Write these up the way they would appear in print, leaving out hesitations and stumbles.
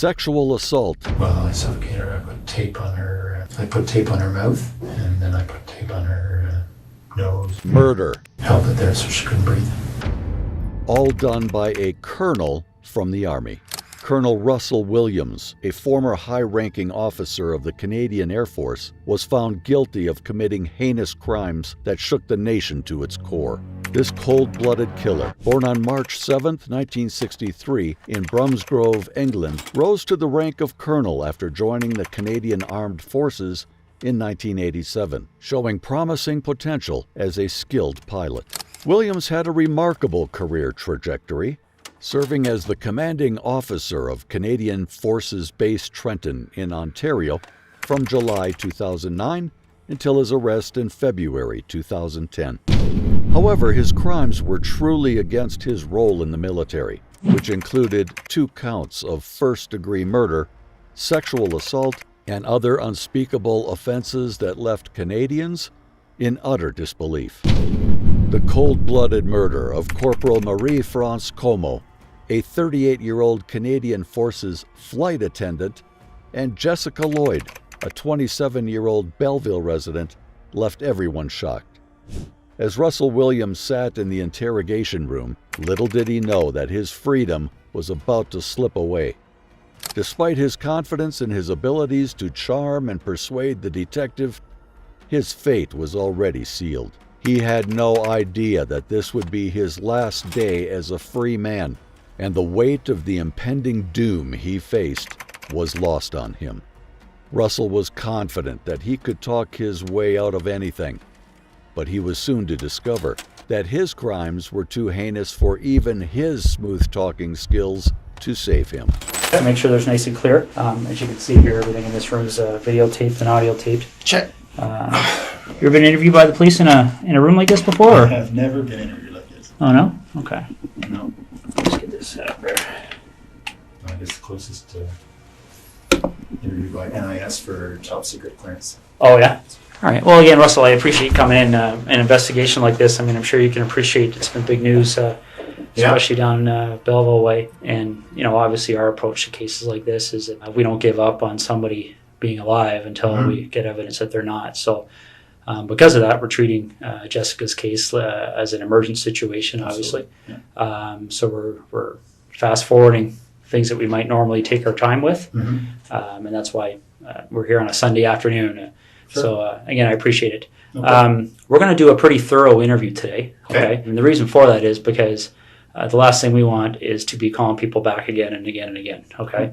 sexual assault. Well, I suffocated her. I put tape on her. I put tape on her mouth, and then I put tape on her nose. Murder. Held it there so she couldn't breathe. All done by a colonel from the Army. Colonel Russell Williams, a former high-ranking officer of the Canadian Air Force, was found guilty of committing heinous crimes that shook the nation to its core. This cold-blooded killer, born on March 7, 1963, in Bromsgrove, England, rose to the rank of colonel after joining the Canadian Armed Forces in 1987, showing promising potential as a skilled pilot. Williams had a remarkable career trajectory, serving as the commanding officer of Canadian Forces Base Trenton in Ontario from July 2009 until his arrest in February 2010. However, his crimes were truly against his role in the military, which included 2 counts of first-degree murder, sexual assault, and other unspeakable offenses that left Canadians in utter disbelief. The cold-blooded murder of Corporal Marie-France Comeau, a 38-year-old Canadian Forces flight attendant, and Jessica Lloyd, a 27-year-old Belleville resident, left everyone shocked. As Russell Williams sat in the interrogation room, little did he know that his freedom was about to slip away. Despite his confidence in his abilities to charm and persuade the detective, his fate was already sealed. He had no idea that this would be his last day as a free man, and the weight of the impending doom he faced was lost on him. Russell was confident that he could talk his way out of anything, but he was soon to discover that his crimes were too heinous for even his smooth-talking skills to save him. Make sure there's nice and clear. As you can see here, everything in this room is videotaped and audio taped. Check. You ever been interviewed by the police in a room like this before? I have never been interviewed like this. Oh, no? Okay. No. Let's get this set up there. I guess the closest interviewed by NIS for top secret clearance. Oh, yeah? All right. Well, again, Russell, I appreciate you coming in. An investigation like this, I mean, I'm sure you can appreciate it's been big news, especially down Belleville way. And, you know, obviously our approach to cases like this is that we don't give up on somebody being alive until we get evidence that they're not. So because of that, we're treating Jessica's case as an emergent situation, obviously. Yeah. So we're fast forwarding things that we might normally take our time with. And that's why we're here on a Sunday afternoon. Sure. So again, I appreciate it. Okay. We're going to do a pretty thorough interview today. Okay. And the reason for that is because the last thing we want is to be calling people back again and again and again. Okay.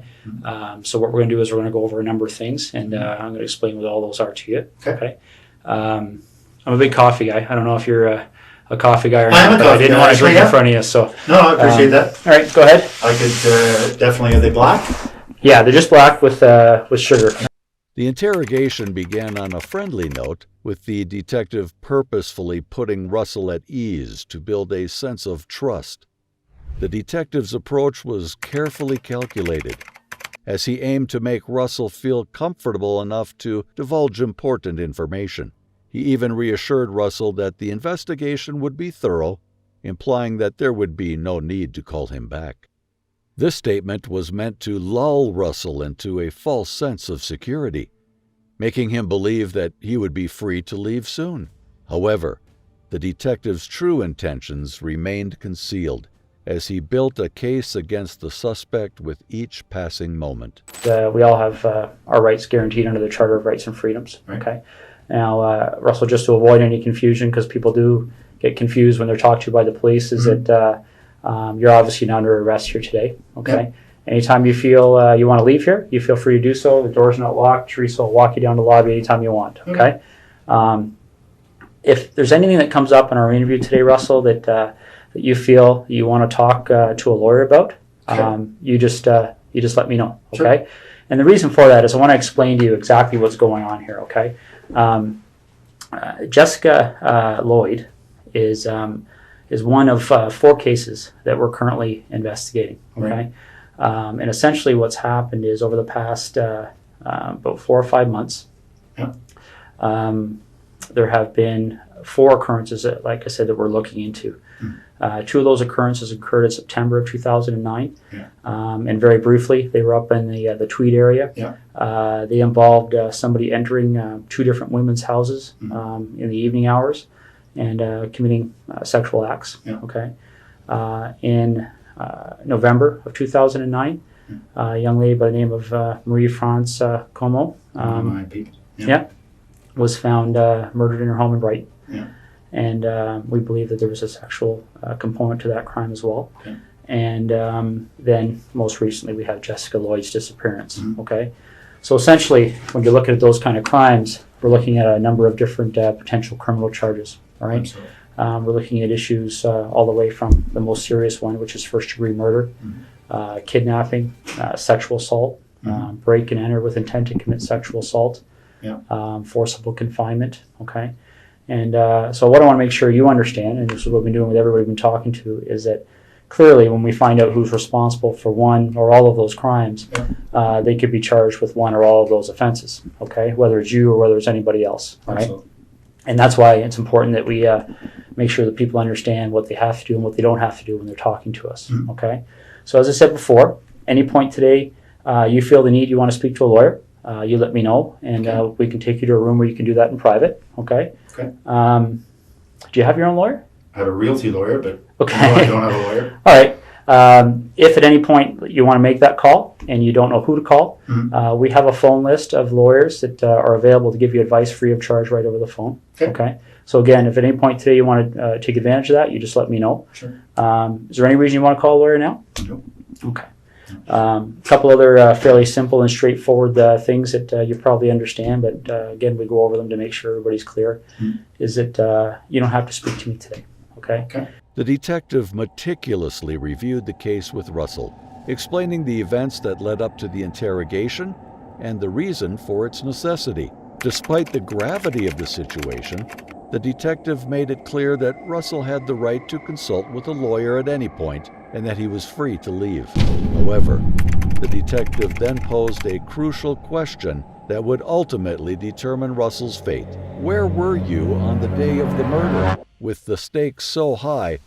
So what we're going to do is we're going to go over a number of things, and I'm going to explain what all those are to you. Okay. I'm a big coffee guy. I don't know if you're a coffee guy or not, but I didn't want to drink in front of you. So no, I appreciate that. All right, go ahead. I could definitely. Are they black? Yeah, they're just black with sugar. The interrogation began on a friendly note, with the detective purposefully putting Russell at ease to build a sense of trust. The detective's approach was carefully calculated, as he aimed to make Russell feel comfortable enough to divulge important information. He even reassured Russell that the investigation would be thorough, implying that there would be no need to call him back. This statement was meant to lull Russell into a false sense of security, making him believe that he would be free to leave soon. However, the detective's true intentions remained concealed, as he built a case against the suspect with each passing moment. We all have our rights guaranteed under the Charter of Rights and Freedoms. Right. Okay. Now, Russell, just to avoid any confusion, because people do get confused when they're talked to by the police, is that you're obviously not under arrest here today. Okay. Yep. Anytime you feel you want to leave here, you feel free to do so. The door's not locked. Teresa will walk you down the lobby anytime you want. Okay. If there's anything that comes up in our interview today, Russell, that you feel you want to talk to a lawyer about, you just let me know. Okay. Sure. And the reason for that is I want to explain to you exactly what's going on here. Okay. Jessica Lloyd is one of 4 cases that we're currently investigating. Okay. Right. And essentially what's happened is over the past about 4 or 5 months, there have been 4 occurrences that, like I said, that we're looking into. Two of those occurrences occurred in September of 2009. Yeah. And very briefly, they were up in the Tweed area. Yeah. They involved somebody entering two different women's houses in the evening hours and committing sexual acts. Yeah. Okay. In November of 2009, a young lady by the name of Marie-France Comeau My people. was found murdered in her home in Brighton. Yeah. And we believe that there was a sexual component to that crime as well. Okay. And then most recently we have Jessica Lloyd's disappearance. Okay. So essentially, when you're looking at those kind of crimes, we're looking at a number of different potential criminal charges. All right. Absolutely. We're looking at issues all the way from the most serious one, which is first-degree murder, kidnapping, sexual assault, break and enter with intent to commit sexual assault, forcible confinement. Okay. And so what I want to make sure you understand, and this is what we've been doing with everybody we've been talking to, is that clearly when we find out who's responsible for one or all of those crimes, they could be charged with one or all of those offenses, okay, whether it's you or whether it's anybody else, all right? Absolutely. And that's why it's important that we make sure that people understand what they have to do and what they don't have to do when they're talking to us, okay? So as I said before, any point today you feel the need, you want to speak to a lawyer, you let me know, and we can take you to a room where you can do that in private, okay? Okay. Do you have your own lawyer? I have a realty lawyer, but Okay. no, I don't have a lawyer. All right. If at any point you want to make that call and you don't know who to call, we have a phone list of lawyers that are available to give you advice free of charge right over the phone. Okay. So again, if at any point today you want to take advantage of that, you just let me know. Sure. Is there any reason you want to call a lawyer now? No. Okay. A couple other fairly simple and straightforward things that you probably understand, but again, we go over them to make sure everybody's clear, is that you don't have to speak to me today. Okay? Okay. The detective meticulously reviewed the case with Russell, explaining the events that led up to the interrogation and the reason for its necessity. Despite the gravity of the situation, the detective made it clear that Russell had the right to consult with a lawyer at any point and that he was free to leave. However, the detective then posed a crucial question that would ultimately determine Russell's fate. Where were you on the day of the murder? With the stakes so high,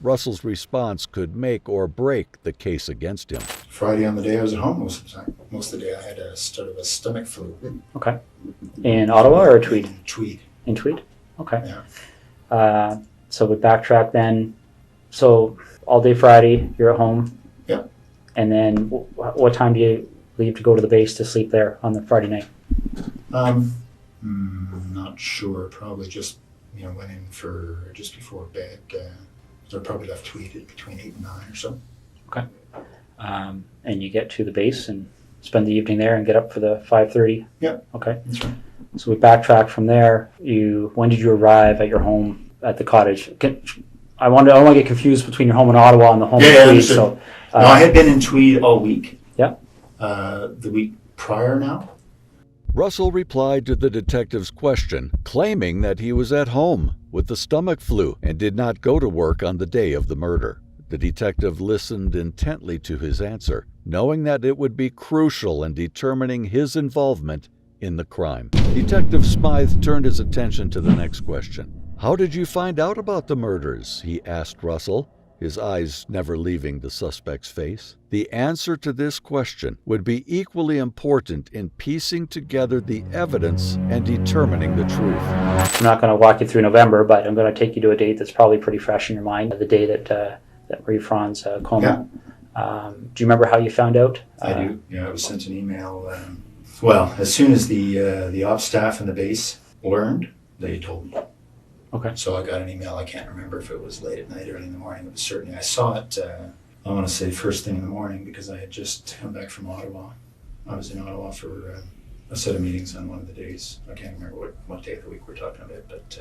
Russell's response could make or break the case against him. Friday on the day I was at home most of the time. Most of the day I had a sort of a stomach flu. Okay. In Ottawa or Tweed? Tweed. In Tweed? Okay. Yeah. So we backtrack then. So all day Friday, you're at home. Yeah. And then what time do you leave to go to the base to sleep there on the Friday night? Not sure. Probably just, went in for just before bed. So I probably left Tweed at between 8 and 9 or so. Okay. And you get to the base and spend the evening there and get up for the 5:30? Yeah. Okay. That's right. So we backtrack from there. When did you arrive at your home at the cottage? I don't want to get confused between your home in Ottawa and the home in Tweed. So, no, I had been in Tweed all week. Yeah. The week prior now. Russell replied to the detective's question, claiming that he was at home with the stomach flu and did not go to work on the day of the murder. The detective listened intently to his answer, knowing that it would be crucial in determining his involvement in the crime. Detective Smythe turned his attention to the next question. How did you find out about the murders? He asked Russell, his eyes never leaving the suspect's face. The answer to this question would be equally important in piecing together the evidence and determining the truth. I'm not going to walk you through November, but I'm going to take you to a date that's probably pretty fresh in your mind, the day that Marie-France Comeau. Do you remember how you found out? I do. Yeah, I was sent an email. Well, as soon as the ops staff and the base learned, they told me. Okay. So I got an email. I can't remember if it was late at night or early in the morning. It was certainly, I saw it, I want to say first thing in the morning because I had just come back from Ottawa. I was in Ottawa for a set of meetings on one of the days. I can't remember what day of the week we're talking about, but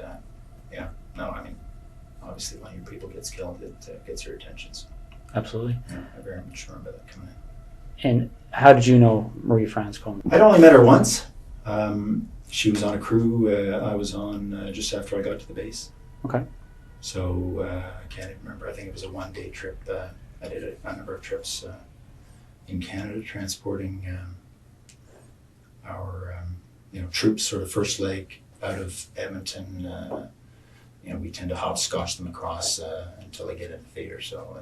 obviously when your people gets killed, it gets your attention. So, absolutely. Yeah, I very much remember that coming in. And how did you know Marie-France Comeau? I'd only met her once. She was on a crew I was on just after I got to the base. Okay. So I can't even remember. I think it was a one-day trip. I did a number of trips in Canada transporting our troops, sort of first leg out of Edmonton we tend to hopscotch them across until they get into theater. So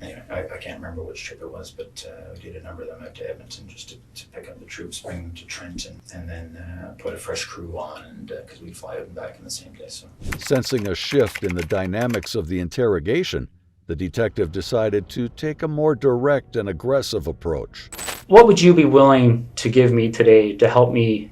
anyway, I can't remember which trip it was, but we did a number of them out to Edmonton just to pick up the troops, bring them to Trenton, and then put a fresh crew on, and because we'd fly out and back in the same day. So, Sensing a shift in the dynamics of the interrogation, the detective decided to take a more direct and aggressive approach. What would you be willing to give me today to help me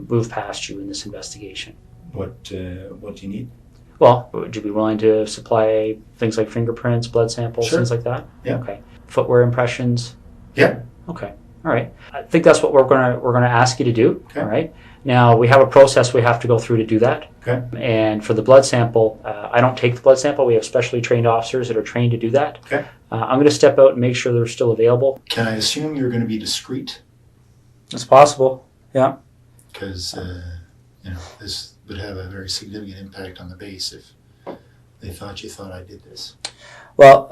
move past you in this investigation? what do you need? Well, would you be willing to supply things like fingerprints, blood samples, Sure. things like that? Yeah. Okay. Footwear impressions? Yeah. Okay. All right. I think that's what we're gonna ask you to do. Okay. All right. Now we have a process we have to go through to do that. Okay. And for the blood sample, I don't take the blood sample. We have specially trained officers that are trained to do that. Okay. I'm going to step out and make sure they're still available. Can I assume you're going to be discreet? It's possible. Yeah. Because this would have a very significant impact on the base if they thought you thought I did this. Well,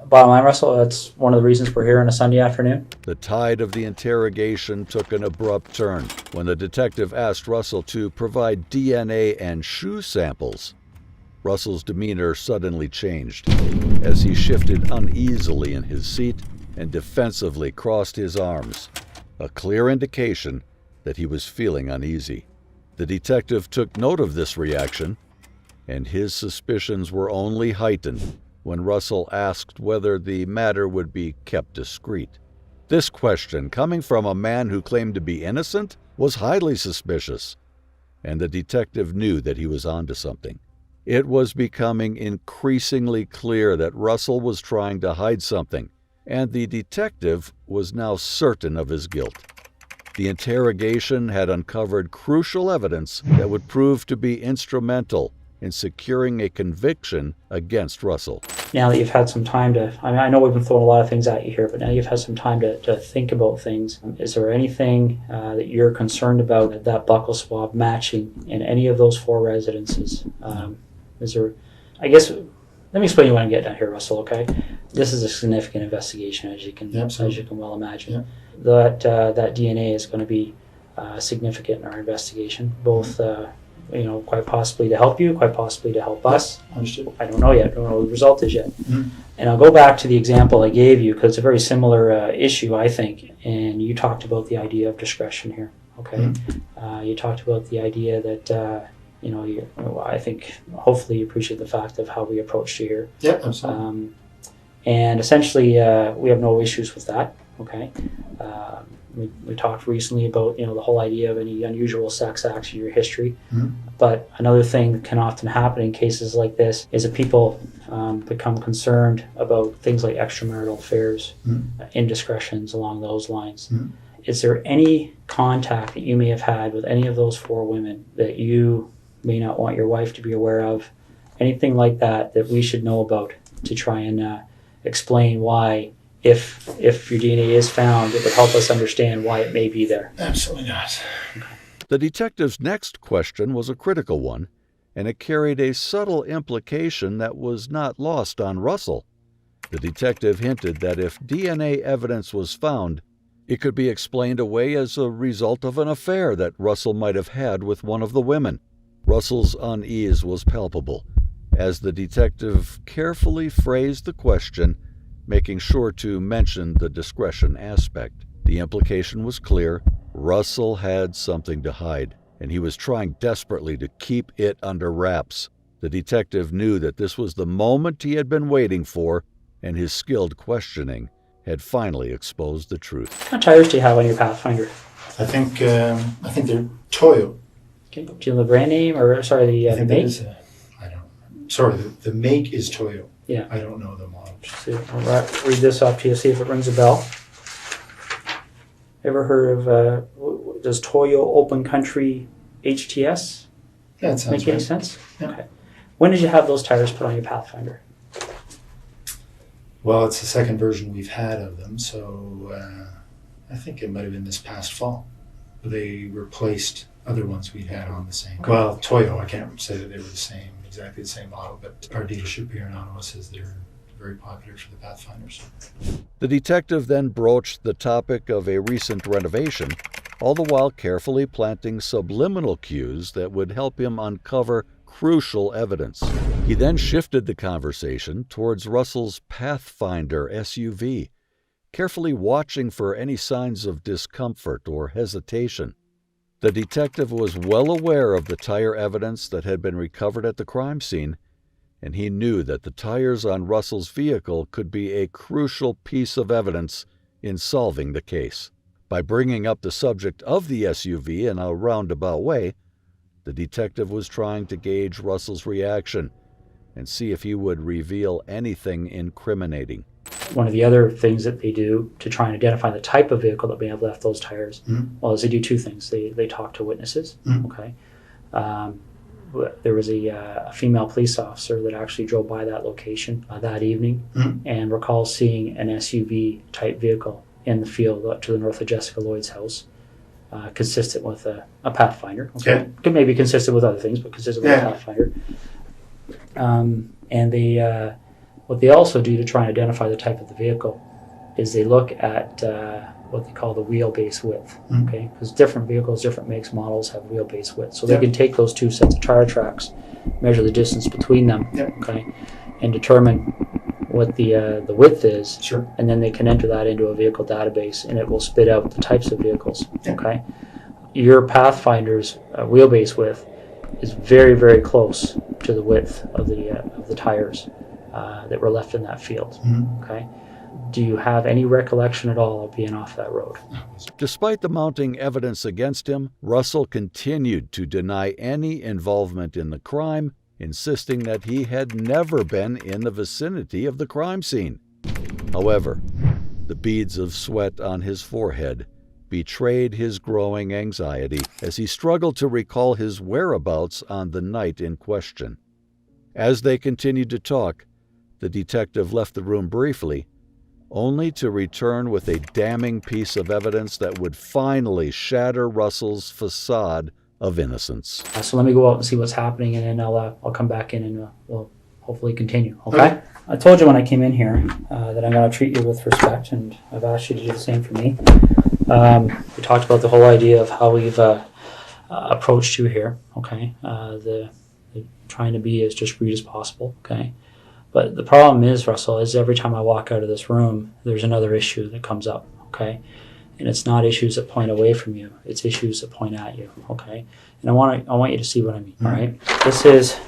bottom line, Russell, that's one of the reasons we're here on a Sunday afternoon. The tide of the interrogation took an abrupt turn when the detective asked Russell to provide DNA and shoe samples. Russell's demeanor suddenly changed as he shifted uneasily in his seat and defensively crossed his arms, a clear indication that he was feeling uneasy. The detective took note of this reaction, and his suspicions were only heightened when Russell asked whether the matter would be kept discreet. This question, coming from a man who claimed to be innocent, was highly suspicious, and the detective knew that he was onto something. It was becoming increasingly clear that Russell was trying to hide something, and the detective was now certain of his guilt. The interrogation had uncovered crucial evidence that would prove to be instrumental in securing a conviction against Russell. Now that you've had some time I know we've been throwing a lot of things at you here, but now you've had some time to think about things. Is there anything that you're concerned about that buccal swab matching in any of those 4 residences? Is there, I guess, let me explain what I'm getting at here, Russell, okay? This is a significant investigation, as you can well imagine. Yeah. That DNA is going to be significant in our investigation, both quite possibly to help you, quite possibly to help us. Understood. I don't know yet. I don't know what the result is yet. Mm-hmm. And I'll go back to the example I gave you because it's a very similar issue, I think. And you talked about the idea of discretion here. Okay. Mm-hmm. You talked about the idea that I think hopefully you appreciate the fact of how we approached you here. Yeah, absolutely. And essentially, we have no issues with that. Okay. We talked recently about the whole idea of any unusual sex acts in your history. Mm-hmm. But another thing that can often happen in cases like this is that people become concerned about things like extramarital affairs, indiscretions along those lines. Mm-hmm. Is there any contact that you may have had with any of those 4 women that you may not want your wife to be aware of? Anything like that we should know about to try and explain why, if your DNA is found, it would help us understand why it may be there? Absolutely not. The detective's next question was a critical one, and it carried a subtle implication that was not lost on Russell. The detective hinted that if DNA evidence was found, it could be explained away as a result of an affair that Russell might have had with one of the women. Russell's unease was palpable as the detective carefully phrased the question, making sure to mention the discretion aspect. The implication was clear. Russell had something to hide, and he was trying desperately to keep it under wraps. The detective knew that this was the moment he had been waiting for, and his skilled questioning had finally exposed the truth. What kind of tires do you have on your Pathfinder? I think they're Toyo. Okay. Do you know the brand name, or sorry, the I think make? that is I don't. Sorry, the make is Toyo. Yeah. I don't know the model. See, I'll read this off to you, see if it rings a bell. Ever heard of, does Toyo Open Country HTS Yeah, that sounds make any right. sense? Yeah. Okay. When did you have those tires put on your Pathfinder? Well, it's the second version we've had of them, so I think it might have been this past fall. They replaced other ones we had on the same. Well, Toyo, I can't say that they were exactly the same model, but our dealership here in Ottawa says they're very popular for the Pathfinders. The detective then broached the topic of a recent renovation, all the while carefully planting subliminal cues that would help him uncover crucial evidence. He then shifted the conversation towards Russell's Pathfinder SUV, carefully watching for any signs of discomfort or hesitation. The detective was well aware of the tire evidence that had been recovered at the crime scene, and he knew that the tires on Russell's vehicle could be a crucial piece of evidence in solving the case. By bringing up the subject of the SUV in a roundabout way, the detective was trying to gauge Russell's reaction and see if he would reveal anything incriminating. One of the other things that they do to try and identify the type of vehicle that may have left those tires, well, is they do two things. They talk to witnesses, okay? There was a female police officer that actually drove by that location that evening and recalls seeing an SUV-type vehicle in the field to the north of Jessica Lloyd's house, consistent with a Pathfinder. Okay. Could maybe consistent with other things, but consistent with a Pathfinder. And they, what they also do to try and identify the type of the vehicle is they look at what they call the wheelbase width. Okay, because different vehicles, different makes, models have wheelbase width, so they can take those two sets of tire tracks, measure the distance between them, okay, and determine what the width is, and then they can enter that into a vehicle database, and it will spit out the types of vehicles. Okay, your Pathfinder's wheelbase width is very, very close to the width of the tires that were left in that field. Okay, do you have any recollection at all of being off that road? Despite the mounting evidence against him, Russell continued to deny any involvement in the crime, insisting that he had never been in the vicinity of the crime scene. However, the beads of sweat on his forehead betrayed his growing anxiety as he struggled to recall his whereabouts on the night in question. As they continued to talk, the detective left the room briefly, only to return with a damning piece of evidence that would finally shatter Russell's facade of innocence. So let me go out and see what's happening, and then I'll come back in and we'll hopefully continue. Okay? I told you when I came in here that I'm going to treat you with respect, and I've asked you to do the same for me. We talked about the whole idea of how we've approached you here. Okay, the trying to be as discreet as possible. Okay. But the problem is, Russell, is every time I walk out of this room, there's another issue that comes up, okay? And it's not issues that point away from you, it's issues that point at you, okay? And I want you to see what I mean, all right? This is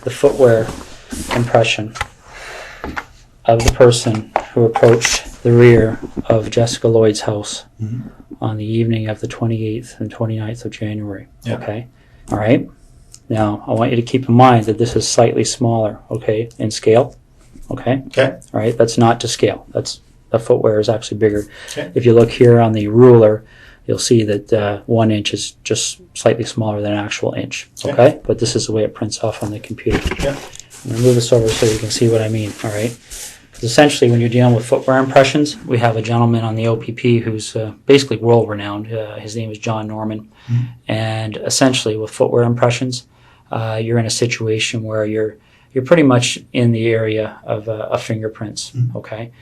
the footwear impression of the person who approached the rear of Jessica Lloyd's house on the evening of the 28th and 29th of January, okay? All right? Now, I want you to keep in mind that this is slightly smaller, okay, in scale, okay? All right, that's not to scale. The footwear is actually bigger. If you look here on the ruler, you'll see that 1 inch is just slightly smaller than an actual inch, okay? But this is the way it prints off on the computer. I'm going to move this over so you can see what I mean, all right? Because essentially, when you're dealing with footwear impressions, we have a gentleman on the OPP who's basically world-renowned. His name is John Norman. And essentially, with footwear impressions, you're in a situation where you're pretty much in the area of fingerprints, okay?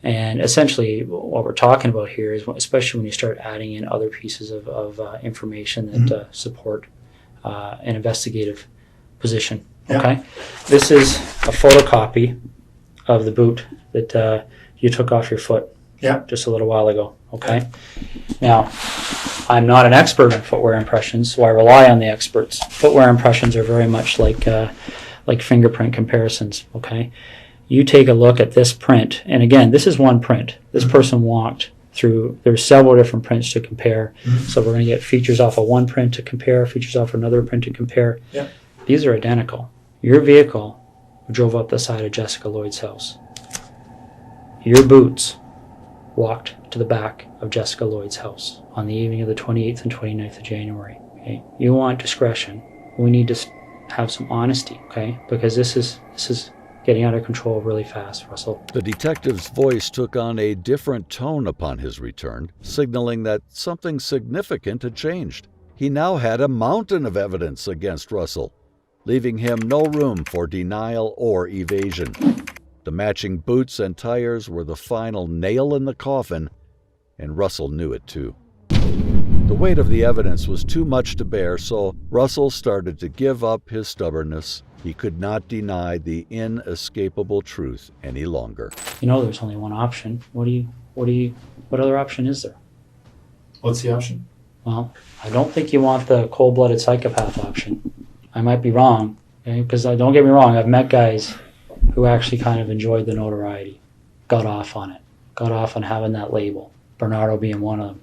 And essentially, what we're talking about here is, especially when you start adding in other pieces of information that support an investigative position, okay? This is a photocopy of the boot that you took off your foot just a little while ago, okay? Now, I'm not an expert in footwear impressions, so I rely on the experts. Footwear impressions are very much like fingerprint comparisons, okay? You take a look at this print, and again, this is one print. This person walked through, there's several different prints to compare, so we're going to get features off of one print to compare, features off of another print to compare. These are identical. Your vehicle drove up the side of Jessica Lloyd's house. Your boots walked to the back of Jessica Lloyd's house on the evening of the 28th and 29th of January. Okay? You want discretion. We need to have some honesty, okay? Because this is getting out of control really fast, Russell. The detective's voice took on a different tone upon his return, signaling that something significant had changed. He now had a mountain of evidence against Russell, leaving him no room for denial or evasion. The matching boots and tires were the final nail in the coffin, and Russell knew it too. The weight of the evidence was too much to bear, so Russell started to give up his stubbornness. He could not deny the inescapable truth any longer. You know there's only one option. What other option is there? What's the option? Well, I don't think you want the cold-blooded psychopath option. I might be wrong, okay? Because don't get me wrong, I've met guys who actually kind of enjoyed the notoriety, got off on it, got off on having that label, Bernardo being one of them.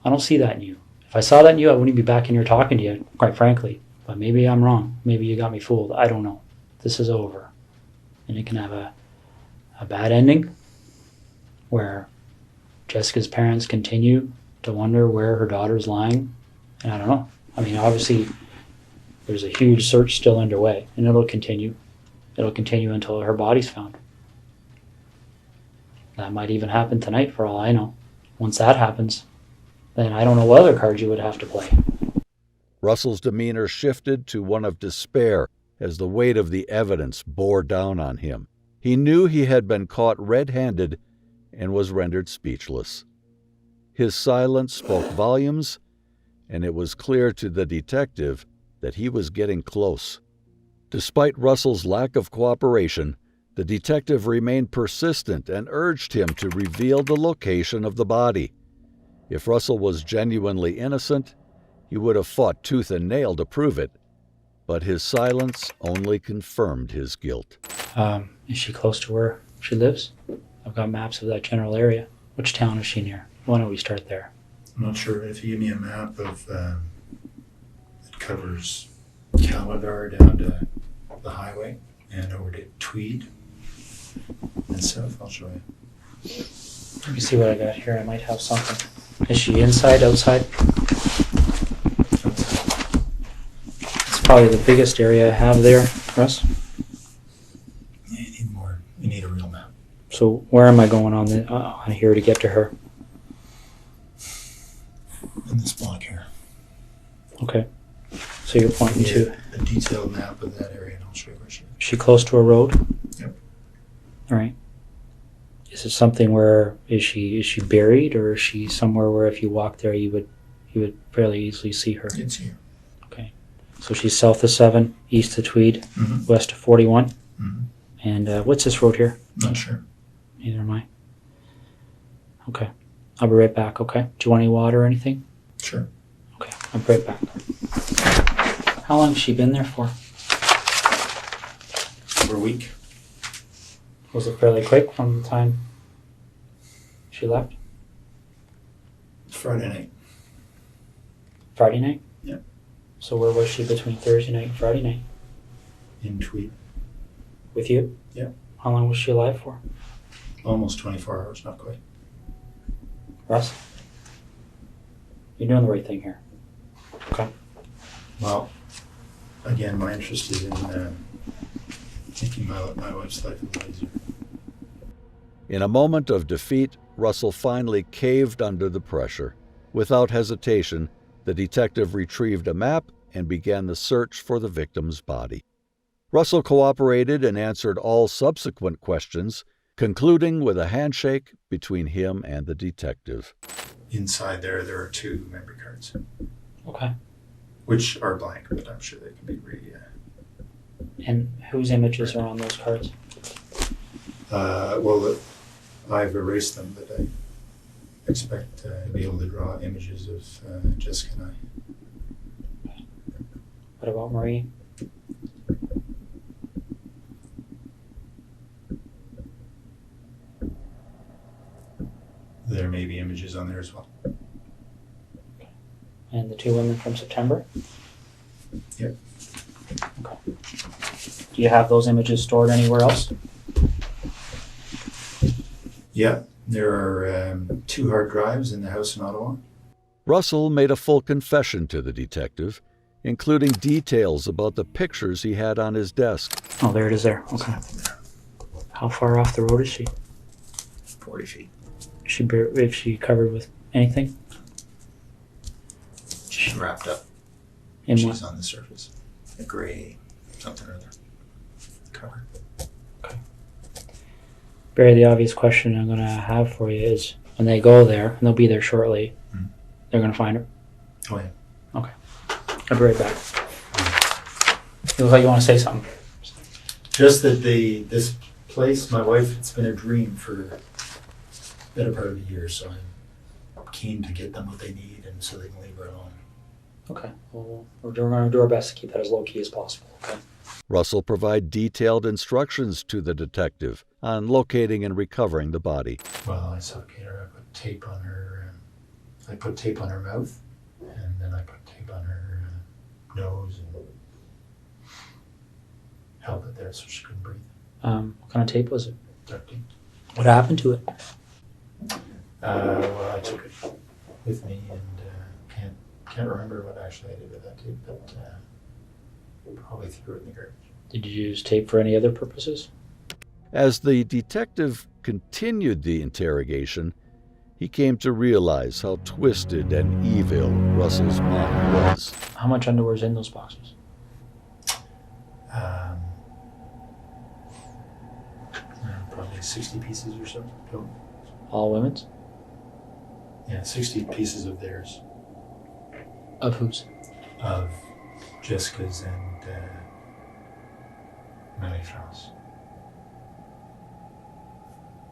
I don't see that in you. If I saw that in you, I wouldn't be back in here talking to you, quite frankly. But maybe I'm wrong. Maybe you got me fooled. I don't know. This is over. And it can have a bad ending where Jessica's parents continue to wonder where her daughter's lying. And I don't know. I mean, obviously, there's a huge search still underway, and it'll continue. It'll continue until her body's found. That might even happen tonight, for all I know. Once that happens, then I don't know what other cards you would have to play. Russell's demeanor shifted to one of despair as the weight of the evidence bore down on him. He knew he had been caught red-handed and was rendered speechless. His silence spoke volumes, and it was clear to the detective that he was getting close. Despite Russell's lack of cooperation, the detective remained persistent and urged him to reveal the location of the body. If Russell was genuinely innocent, he would have fought tooth and nail to prove it, but his silence only confirmed his guilt. Is she close to where she lives? I've got maps of that general area. Which town is she near? Why don't we start there? I'm not sure if you give me a map of it covers Caladar down to the highway and over to Tweed and south. I'll show you. Let me see what I got here. I might have something. Is she inside, outside? It's probably the biggest area I have there, Russ. Yeah, you need more. You need a real map. So where am I going on here to get to her? In this block here. Okay. So you're pointing to a detailed map of that area, and I'll show you where she is. Is she close to a road? Yep. All right. Is it something where is she buried, or is she somewhere where if you walk there you would fairly easily see her? It's here. Okay. So she's south of 7, east of Tweed, west of 41. Mm-hmm. And what's this road here? Not sure. Neither am I. Okay. I'll be right back, okay? Do you want any water or anything? Sure. Okay, I'll be right back. How long has she been there for? Over a week. Was it fairly quick from the time she left? Friday night. Friday night? Yep. So where was she between Thursday night and Friday night? In Tweed. With you? Yep. How long was she alive for? Almost 24 hours, not quite. Russ? You're doing the right thing here. Okay. Well, again, my interest is in making my wife's life a little easier. In a moment of defeat, Russell finally caved under the pressure. Without hesitation, the detective retrieved a map and began the search for the victim's body. Russell cooperated and answered all subsequent questions, concluding with a handshake between him and the detective. Inside there are 2 memory cards. Okay. Which are blank, but I'm sure they can be And whose images are on those cards? well, I've erased them, but I expect to be able to draw images of Jessica and I. What about Marie? There may be images on there as well. And the 2 women from September? Yep. Okay. Do you have those images stored anywhere else? Yeah, there are 2 hard drives in the house in Ottawa. Russell made a full confession to the detective, including details about the pictures he had on his desk. Oh, there it is there. Okay. How far off the road is she? 40 feet. Is she covered with anything? She's wrapped up. In She's what? on the surface. A gray something or other cover. Okay. Barry, the obvious question I'm going to have for you is, when they go there, and they'll be there shortly, They're going to find her? Oh, yeah. Okay. I'll be right back. You look like you want to say something. Just that this place, my wife, it's been a dream for the better part of a year, so I'm keen to get them what they need and so they can leave her alone. Okay. Well, we're going to do our best to keep that as low-key as possible, okay? Russell provided detailed instructions to the detective on locating and recovering the body. Well, I suffocated her. I put tape on her. I put tape on her mouth, and then I put tape on her nose and held it there so she couldn't breathe. What kind of tape was it? Duct tape. What happened to it? Well, I took it with me and can't remember what actually I did with that tape, but probably threw it in the garbage. Did you use tape for any other purposes? As the detective continued the interrogation, he came to realize how twisted and evil Russell's mind was. How much underwear is in those boxes? Probably 60 pieces or so. Total. All women's? Yeah, 60 pieces of theirs. Of whose? Of Jessica's and Marie-France.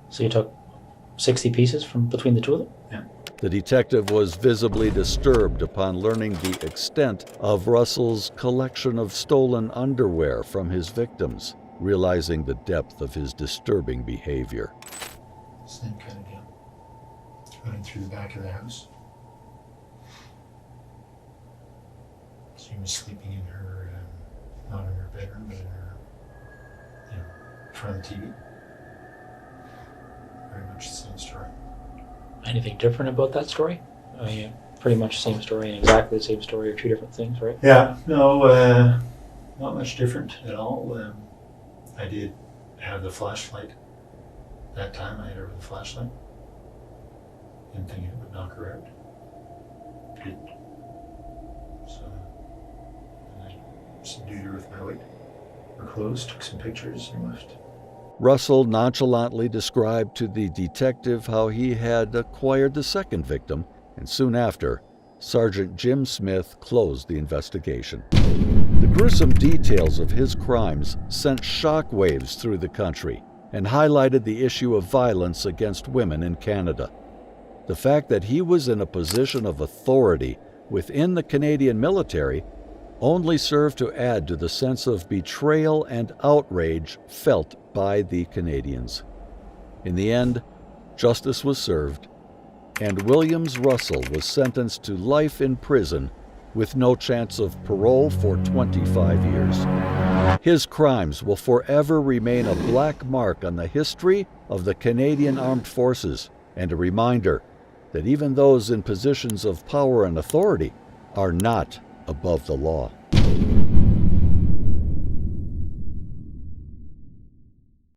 So you took 60 pieces from between the two of them? Yeah. The detective was visibly disturbed upon learning the extent of Russell's collection of stolen underwear from his victims, realizing the depth of his disturbing behavior. Same kind of deal. Running through the back of the house. She was sleeping in her, not in her bedroom, but in her, in front of the TV. Very much the same story. Anything different about that story? I mean, pretty much the same story and exactly the same story are two different things, right? Yeah, no, not much different at all. I did have the flashlight. That time I had her with the flashlight. Didn't think it would knock her out. Did. So, and I subdued her with my weight. Her clothes, took some pictures and left. Russell nonchalantly described to the detective how he had acquired the second victim, and soon after, Sergeant Jim Smith closed the investigation. The gruesome details of his crimes sent shockwaves through the country and highlighted the issue of violence against women in Canada. The fact that he was in a position of authority within the Canadian military only served to add to the sense of betrayal and outrage felt by the Canadians. In the end, justice was served, and Williams Russell was sentenced to life in prison with no chance of parole for 25 years. His crimes will forever remain a black mark on the history of the Canadian Armed Forces, and a reminder that even those in positions of power and authority are not above the law.